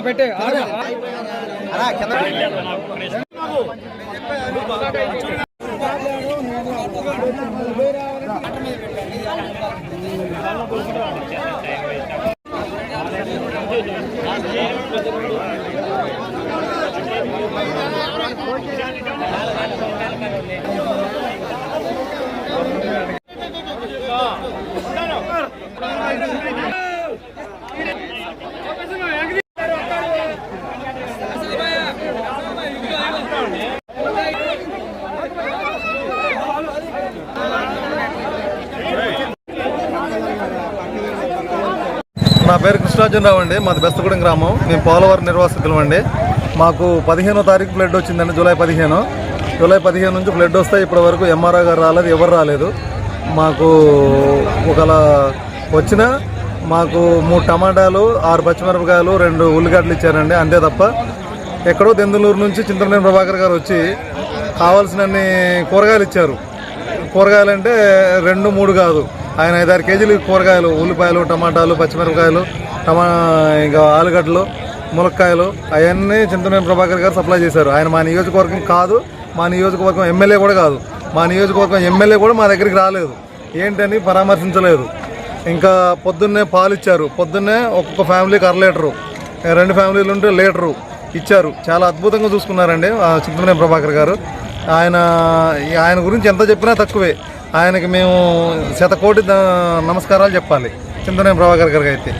పెట్టే నా పేరు కృష్ణార్జునరావు అండి. మాది బెస్తగూడెం గ్రామం. మేము పోలవరం నిర్వాసితులం అండి. మాకు 15వ తారీఖు బ్లడ్ వచ్చిందండి. జూలై 15 నుంచి బ్లడ్ వస్తే ఇప్పటి వరకు ఎంఆర్ఓ గారు రాలేదు, ఎవరు రాలేదు. మాకు ఒకలా వచ్చినా మాకు 3 టమాటాలు, 6 పచ్చిమిరపకాయలు, 2 ఉల్లిగడ్డలు ఇచ్చారండి. అంతే తప్ప ఎక్కడో దెందులూరు నుంచి చింతమనేని ప్రభాకర్ గారు వచ్చి కావాల్సినన్ని కూరగాయలు ఇచ్చారు. కూరగాయలు అంటే 2, 3 కాదు, ఆయన 5-6 కేజీలు కూరగాయలు, ఉల్లిపాయలు, టమాటాలు, పచ్చిమిరపకాయలు, ఇంకా ఆలుగడ్డలు, ములక్కాయలు అవన్నీ చింతమనేని ప్రభాకర్ గారు సప్లై చేశారు. ఆయన మా నియోజకవర్గం కాదు, మా నియోజకవర్గం ఎమ్మెల్యే కూడా కాదు. మా నియోజకవర్గం ఎమ్మెల్యే కూడా మా దగ్గరికి రాలేదు, ఏంటని పరామర్శించలేదు. ఇంకా పొద్దున్నే పాలు ఇచ్చారు. పొద్దున్నే ఒక్కొక్క ఫ్యామిలీకి 1/2 లీటరు, 2 ఫ్యామిలీలు ఉంటే లీటరు ఇచ్చారు. చాలా అద్భుతంగా చూసుకున్నారండి చింతమనేని ప్రభాకర్ గారు. ఆయన గురించి ఎంత చెప్పినా తక్కువే. ఆయనకి మేము 100 కోటి నమస్కారాలు చెప్పాలి చింతమనేని ప్రభాకర్ గారికి అయితే.